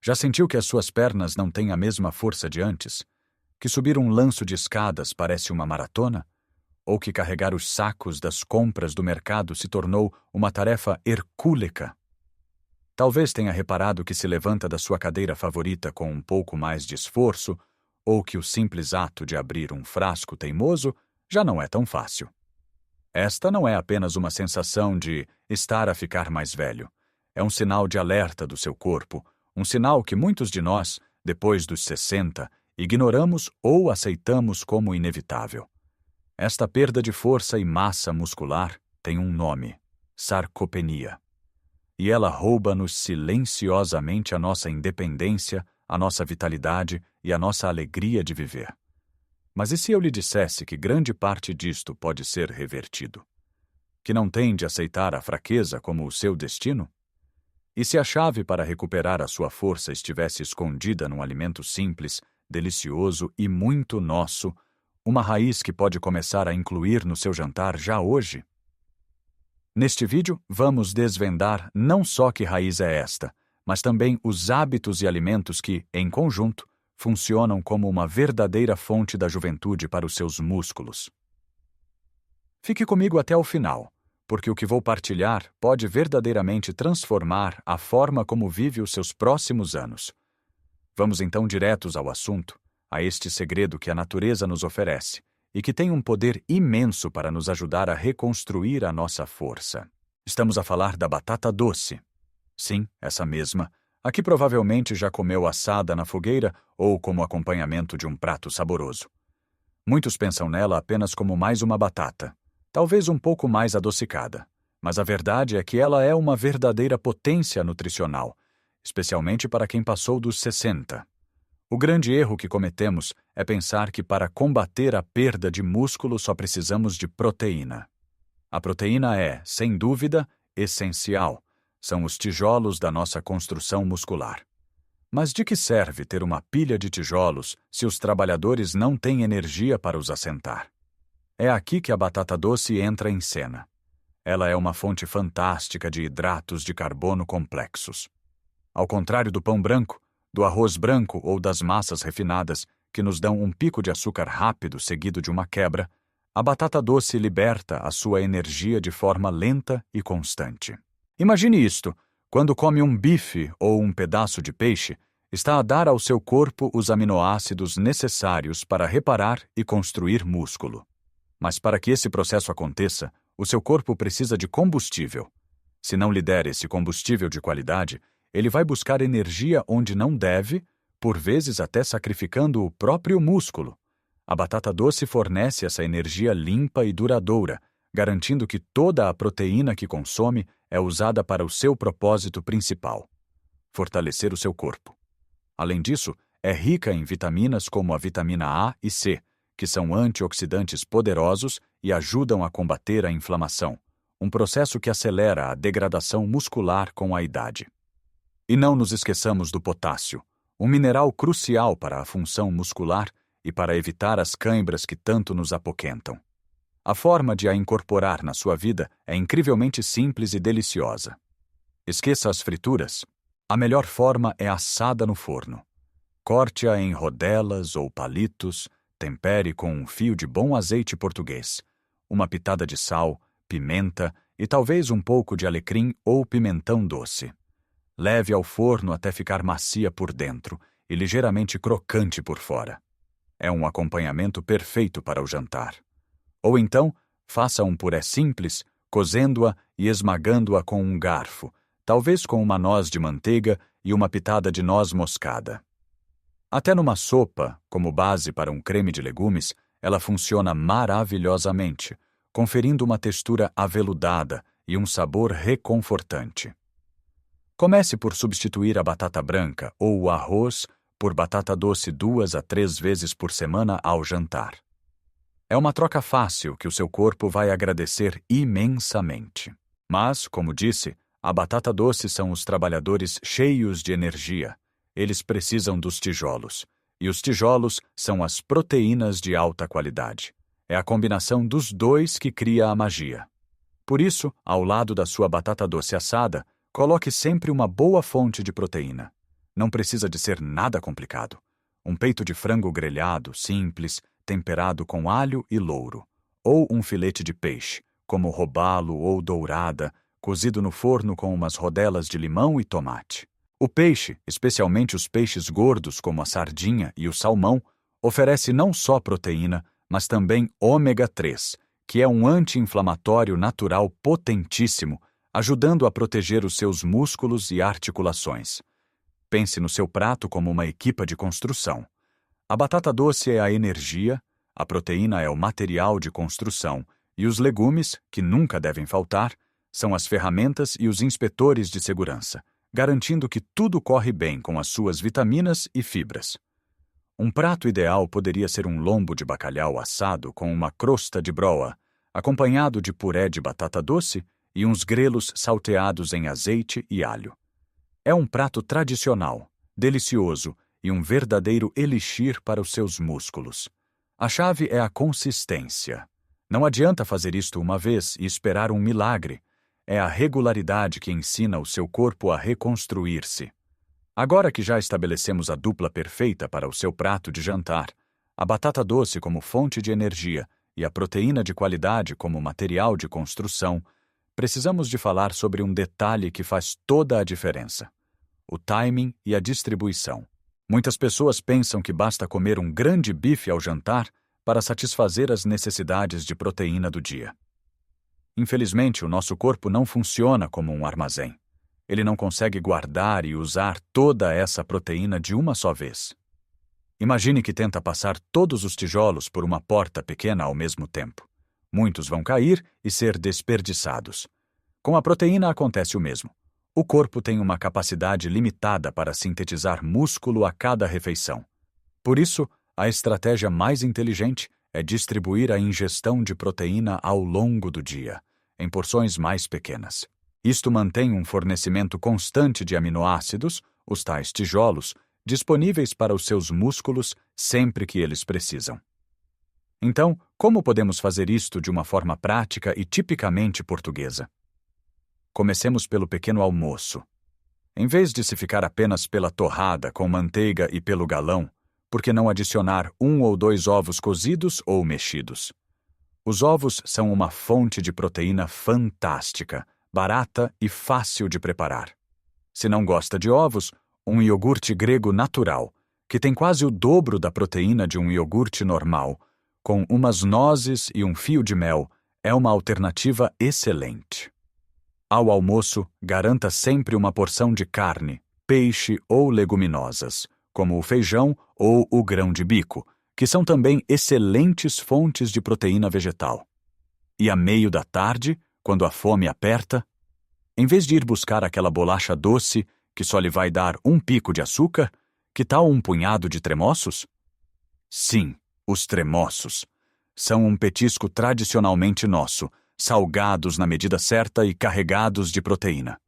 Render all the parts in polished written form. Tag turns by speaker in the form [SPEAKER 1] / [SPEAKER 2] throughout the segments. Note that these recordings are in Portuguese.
[SPEAKER 1] Já sentiu que as suas pernas não têm a mesma força de antes? Que subir um lanço de escadas parece uma maratona? Ou que carregar os sacos das compras do mercado se tornou uma tarefa hercúlea? Talvez tenha reparado que se levanta da sua cadeira favorita com um pouco mais de esforço, ou que o simples ato de abrir um frasco teimoso já não é tão fácil. Esta não é apenas uma sensação de estar a ficar mais velho. É um sinal de alerta do seu corpo, um sinal que muitos de nós, depois dos 60, ignoramos ou aceitamos como inevitável. Esta perda de força e massa muscular tem um nome: sarcopenia. E ela rouba-nos silenciosamente a nossa independência, a nossa vitalidade e a nossa alegria de viver. Mas e se eu lhe dissesse que grande parte disto pode ser revertido? Que não tem de aceitar a fraqueza como o seu destino? E se a chave para recuperar a sua força estivesse escondida num alimento simples, delicioso e muito nosso, uma raiz que pode começar a incluir no seu jantar já hoje? Neste vídeo, vamos desvendar não só que raiz é esta, mas também os hábitos e alimentos que, em conjunto, funcionam como uma verdadeira fonte da juventude para os seus músculos. Fique comigo até o final, porque o que vou partilhar pode verdadeiramente transformar a forma como vive os seus próximos anos. Vamos então diretos ao assunto, a este segredo que a natureza nos oferece e que tem um poder imenso para nos ajudar a reconstruir a nossa força. Estamos a falar da batata doce. Sim, essa mesma, a que provavelmente já comeu assada na fogueira ou como acompanhamento de um prato saboroso. Muitos pensam nela apenas como mais uma batata, talvez um pouco mais adocicada, mas a verdade é que ela é uma verdadeira potência nutricional, especialmente para quem passou dos 60. O grande erro que cometemos é pensar que para combater a perda de músculo só precisamos de proteína. A proteína é, sem dúvida, essencial. São os tijolos da nossa construção muscular. Mas de que serve ter uma pilha de tijolos se os trabalhadores não têm energia para os assentar? É aqui que a batata doce entra em cena. Ela é uma fonte fantástica de hidratos de carbono complexos. Ao contrário do pão branco, do arroz branco ou das massas refinadas, que nos dão um pico de açúcar rápido seguido de uma quebra, a batata doce liberta a sua energia de forma lenta e constante. Imagine isto: quando come um bife ou um pedaço de peixe, está a dar ao seu corpo os aminoácidos necessários para reparar e construir músculo. Mas para que esse processo aconteça, o seu corpo precisa de combustível. Se não lhe der esse combustível de qualidade, ele vai buscar energia onde não deve, por vezes até sacrificando o próprio músculo. A batata doce fornece essa energia limpa e duradoura, garantindo que toda a proteína que consome é usada para o seu propósito principal: fortalecer o seu corpo. Além disso, é rica em vitaminas como a vitamina A e C, que são antioxidantes poderosos e ajudam a combater a inflamação, um processo que acelera a degradação muscular com a idade. E não nos esqueçamos do potássio, um mineral crucial para a função muscular e para evitar as cãibras que tanto nos apoquentam. A forma de a incorporar na sua vida é incrivelmente simples e deliciosa. Esqueça as frituras. A melhor forma é assada no forno. Corte-a em rodelas ou palitos, tempere com um fio de bom azeite português, uma pitada de sal, pimenta e talvez um pouco de alecrim ou pimentão doce. Leve ao forno até ficar macia por dentro e ligeiramente crocante por fora. É um acompanhamento perfeito para o jantar. Ou então, faça um puré simples, cozendo-a e esmagando-a com um garfo, talvez com uma noz de manteiga e uma pitada de noz moscada. Até numa sopa, como base para um creme de legumes, ela funciona maravilhosamente, conferindo uma textura aveludada e um sabor reconfortante. Comece por substituir a batata branca ou o arroz por batata doce 2 a 3 vezes por semana ao jantar. É uma troca fácil que o seu corpo vai agradecer imensamente. Mas, como disse, a batata doce são os trabalhadores cheios de energia. Eles precisam dos tijolos. E os tijolos são as proteínas de alta qualidade. É a combinação dos dois que cria a magia. Por isso, ao lado da sua batata doce assada, coloque sempre uma boa fonte de proteína. Não precisa de ser nada complicado. Um peito de frango grelhado, simples, temperado com alho e louro. Ou um filete de peixe, como robalo ou dourada, cozido no forno com umas rodelas de limão e tomate. O peixe, especialmente os peixes gordos como a sardinha e o salmão, oferece não só proteína, mas também ômega 3, que é um anti-inflamatório natural potentíssimo, ajudando a proteger os seus músculos e articulações. Pense no seu prato como uma equipa de construção. A batata doce é a energia, a proteína é o material de construção e os legumes, que nunca devem faltar, são as ferramentas e os inspetores de segurança, garantindo que tudo corre bem com as suas vitaminas e fibras. Um prato ideal poderia ser um lombo de bacalhau assado com uma crosta de broa, acompanhado de puré de batata doce e uns grelos salteados em azeite e alho. É um prato tradicional, delicioso e um verdadeiro elixir para os seus músculos. A chave é a consistência. Não adianta fazer isto uma vez e esperar um milagre. É a regularidade que ensina o seu corpo a reconstruir-se. Agora que já estabelecemos a dupla perfeita para o seu prato de jantar, a batata doce como fonte de energia e a proteína de qualidade como material de construção, precisamos de falar sobre um detalhe que faz toda a diferença: o timing e a distribuição. Muitas pessoas pensam que basta comer um grande bife ao jantar para satisfazer as necessidades de proteína do dia. Infelizmente, o nosso corpo não funciona como um armazém. Ele não consegue guardar e usar toda essa proteína de uma só vez. Imagine que tenta passar todos os tijolos por uma porta pequena ao mesmo tempo. Muitos vão cair e ser desperdiçados. Com a proteína acontece o mesmo. O corpo tem uma capacidade limitada para sintetizar músculo a cada refeição. Por isso, a estratégia mais inteligente é distribuir a ingestão de proteína ao longo do dia, em porções mais pequenas. Isto mantém um fornecimento constante de aminoácidos, os tais tijolos, disponíveis para os seus músculos sempre que eles precisam. Então, como podemos fazer isto de uma forma prática e tipicamente portuguesa? Comecemos pelo pequeno almoço. Em vez de se ficar apenas pela torrada com manteiga e pelo galão, por que não adicionar 1 ou 2 ovos cozidos ou mexidos? Os ovos são uma fonte de proteína fantástica, barata e fácil de preparar. Se não gosta de ovos, um iogurte grego natural, que tem quase o dobro da proteína de um iogurte normal, com umas nozes e um fio de mel, é uma alternativa excelente. Ao almoço, garanta sempre uma porção de carne, peixe ou leguminosas, como o feijão ou o grão de bico, que são também excelentes fontes de proteína vegetal. E a meio da tarde, quando a fome aperta, em vez de ir buscar aquela bolacha doce que só lhe vai dar um pico de açúcar, que tal um punhado de tremoços? Sim, os tremoços. São um petisco tradicionalmente nosso, salgados na medida certa e carregados de proteína.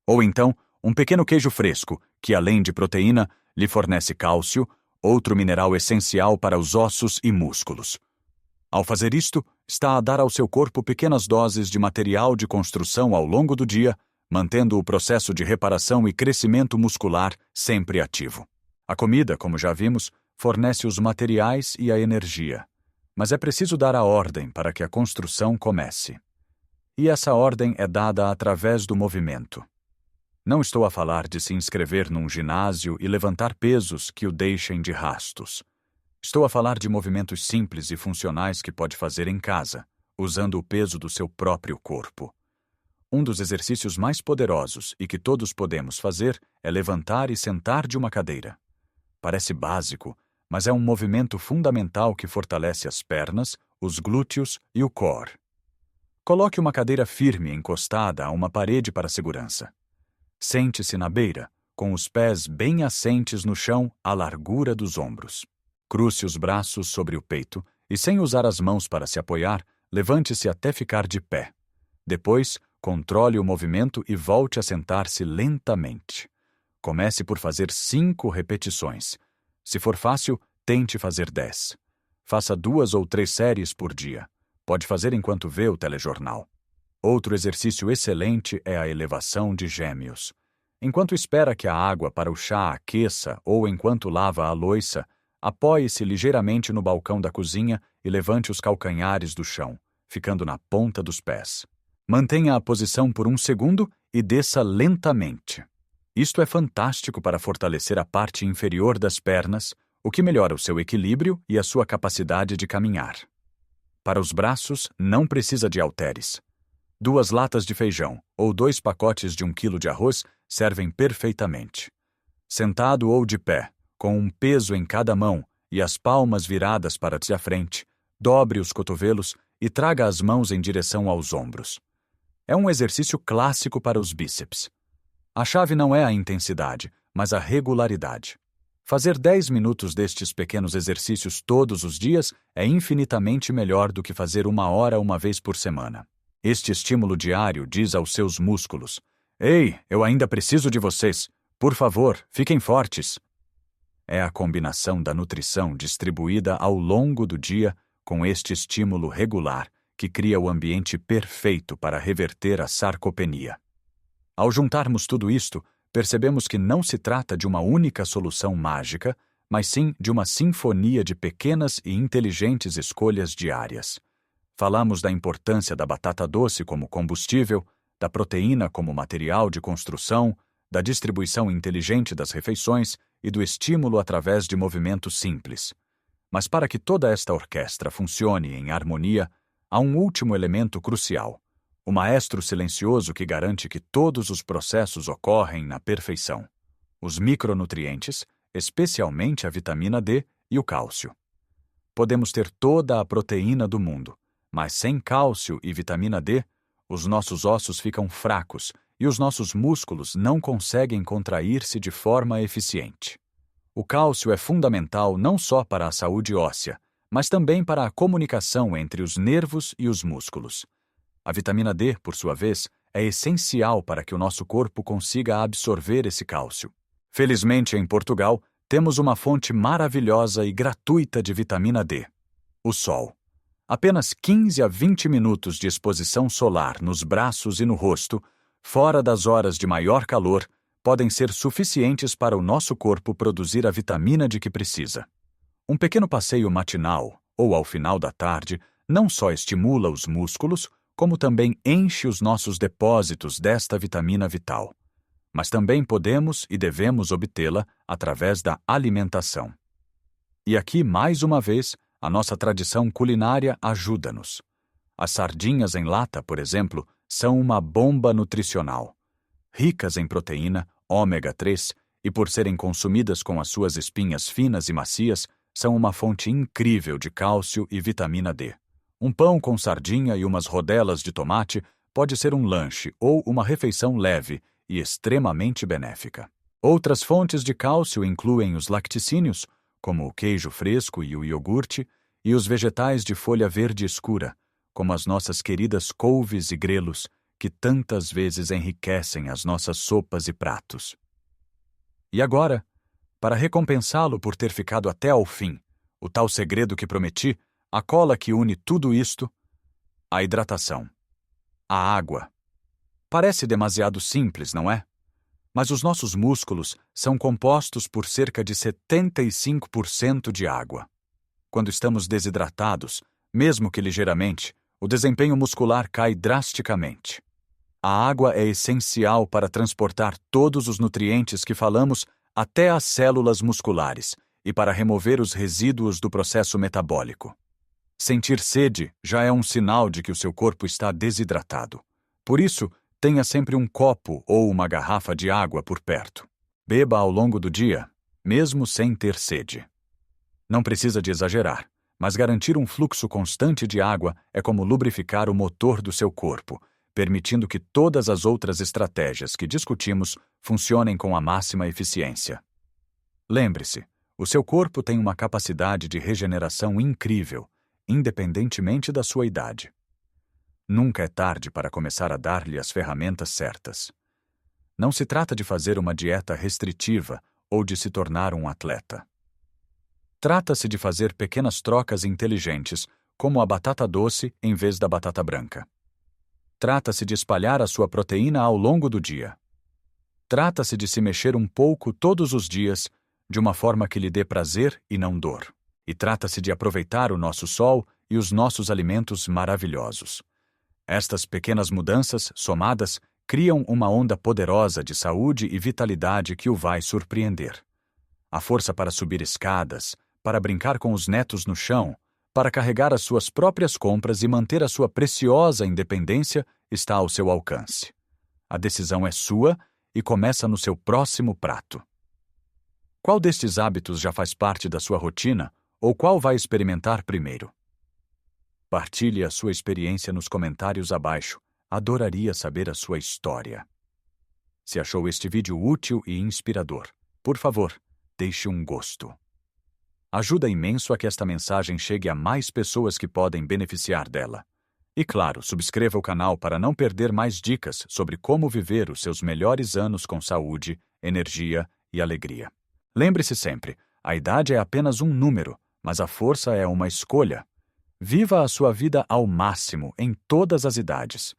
[SPEAKER 1] Ou então, um pequeno queijo fresco, que além de proteína, lhe fornece cálcio, outro mineral essencial para os ossos e músculos. Ao fazer isto, está a dar ao seu corpo pequenas doses de material de construção ao longo do dia, mantendo o processo de reparação e crescimento muscular sempre ativo. A comida, como já vimos, fornece os materiais e a energia, mas é preciso dar a ordem para que a construção comece. E essa ordem é dada através do movimento. Não estou a falar de se inscrever num ginásio e levantar pesos que o deixem de rastos. Estou a falar de movimentos simples e funcionais que pode fazer em casa, usando o peso do seu próprio corpo. Um dos exercícios mais poderosos e que todos podemos fazer é levantar e sentar de uma cadeira. Parece básico, mas é um movimento fundamental que fortalece as pernas, os glúteos e o core. Coloque uma cadeira firme encostada a uma parede para segurança. Sente-se na beira, com os pés bem assentes no chão à largura dos ombros. Cruce os braços sobre o peito e, sem usar as mãos para se apoiar, levante-se até ficar de pé. Depois, controle o movimento e volte a sentar-se lentamente. Comece por fazer 5 repetições. Se for fácil, tente fazer 10. Faça 2 ou 3 séries por dia. Pode fazer enquanto vê o telejornal. Outro exercício excelente é a elevação de gêmeos. Enquanto espera que a água para o chá aqueça ou enquanto lava a louça, apoie-se ligeiramente no balcão da cozinha e levante os calcanhares do chão, ficando na ponta dos pés. Mantenha a posição por 1 segundo e desça lentamente. Isto é fantástico para fortalecer a parte inferior das pernas, o que melhora o seu equilíbrio e a sua capacidade de caminhar. Para os braços, não precisa de halteres. 2 latas de feijão ou 2 pacotes de 1 quilo de arroz servem perfeitamente. Sentado ou de pé, com um peso em cada mão e as palmas viradas para a frente, dobre os cotovelos e traga as mãos em direção aos ombros. É um exercício clássico para os bíceps. A chave não é a intensidade, mas a regularidade. Fazer 10 minutos destes pequenos exercícios todos os dias é infinitamente melhor do que fazer 1 hora uma vez por semana. Este estímulo diário diz aos seus músculos: "Ei, eu ainda preciso de vocês. Por favor, fiquem fortes." É a combinação da nutrição distribuída ao longo do dia com este estímulo regular que cria o ambiente perfeito para reverter a sarcopenia. Ao juntarmos tudo isto, percebemos que não se trata de uma única solução mágica, mas sim de uma sinfonia de pequenas e inteligentes escolhas diárias. Falamos da importância da batata doce como combustível, da proteína como material de construção, da distribuição inteligente das refeições e do estímulo através de movimentos simples. Mas para que toda esta orquestra funcione em harmonia, há um último elemento crucial: o maestro silencioso que garante que todos os processos ocorrem na perfeição. Os micronutrientes, especialmente a vitamina D e o cálcio. Podemos ter toda a proteína do mundo, mas sem cálcio e vitamina D, os nossos ossos ficam fracos e os nossos músculos não conseguem contrair-se de forma eficiente. O cálcio é fundamental não só para a saúde óssea, mas também para a comunicação entre os nervos e os músculos. A vitamina D, por sua vez, é essencial para que o nosso corpo consiga absorver esse cálcio. Felizmente, em Portugal, temos uma fonte maravilhosa e gratuita de vitamina D: o sol. Apenas 15 a 20 minutos de exposição solar nos braços e no rosto, fora das horas de maior calor, podem ser suficientes para o nosso corpo produzir a vitamina de que precisa. Um pequeno passeio matinal, ou ao final da tarde, não só estimula os músculos, como também enche os nossos depósitos desta vitamina vital. Mas também podemos e devemos obtê-la através da alimentação. E aqui, mais uma vez, a nossa tradição culinária ajuda-nos. As sardinhas em lata, por exemplo, são uma bomba nutricional. Ricas em proteína, ômega 3, e por serem consumidas com as suas espinhas finas e macias, são uma fonte incrível de cálcio e vitamina D. Um pão com sardinha e umas rodelas de tomate pode ser um lanche ou uma refeição leve e extremamente benéfica. Outras fontes de cálcio incluem os lacticínios, como o queijo fresco e o iogurte, e os vegetais de folha verde escura, como as nossas queridas couves e grelos, que tantas vezes enriquecem as nossas sopas e pratos. E agora, para recompensá-lo por ter ficado até ao fim, o tal segredo que prometi, a cola que une tudo isto: a hidratação. A água. Parece demasiado simples, não é? Mas os nossos músculos são compostos por cerca de 75% de água. Quando estamos desidratados, mesmo que ligeiramente, o desempenho muscular cai drasticamente. A água é essencial para transportar todos os nutrientes que falamos até as células musculares e para remover os resíduos do processo metabólico. Sentir sede já é um sinal de que o seu corpo está desidratado. Por isso, tenha sempre um copo ou uma garrafa de água por perto. Beba ao longo do dia, mesmo sem ter sede. Não precisa de exagerar, mas garantir um fluxo constante de água é como lubrificar o motor do seu corpo, permitindo que todas as outras estratégias que discutimos funcionem com a máxima eficiência. Lembre-se, o seu corpo tem uma capacidade de regeneração incrível, independentemente da sua idade. Nunca é tarde para começar a dar-lhe as ferramentas certas. Não se trata de fazer uma dieta restritiva ou de se tornar um atleta. Trata-se de fazer pequenas trocas inteligentes, como a batata doce em vez da batata branca. Trata-se de espalhar a sua proteína ao longo do dia. Trata-se de se mexer um pouco todos os dias, de uma forma que lhe dê prazer e não dor. E trata-se de aproveitar o nosso sol e os nossos alimentos maravilhosos. Estas pequenas mudanças, somadas, criam uma onda poderosa de saúde e vitalidade que o vai surpreender. A força para subir escadas, para brincar com os netos no chão, para carregar as suas próprias compras e manter a sua preciosa independência está ao seu alcance. A decisão é sua e começa no seu próximo prato. Qual destes hábitos já faz parte da sua rotina ou qual vai experimentar primeiro? Partilhe a sua experiência nos comentários abaixo. Adoraria saber a sua história. Se achou este vídeo útil e inspirador, por favor, deixe um gosto. Ajuda imenso a que esta mensagem chegue a mais pessoas que podem beneficiar dela. E claro, subscreva o canal para não perder mais dicas sobre como viver os seus melhores anos com saúde, energia e alegria. Lembre-se sempre, a idade é apenas um número, mas a força é uma escolha. Viva a sua vida ao máximo em todas as idades.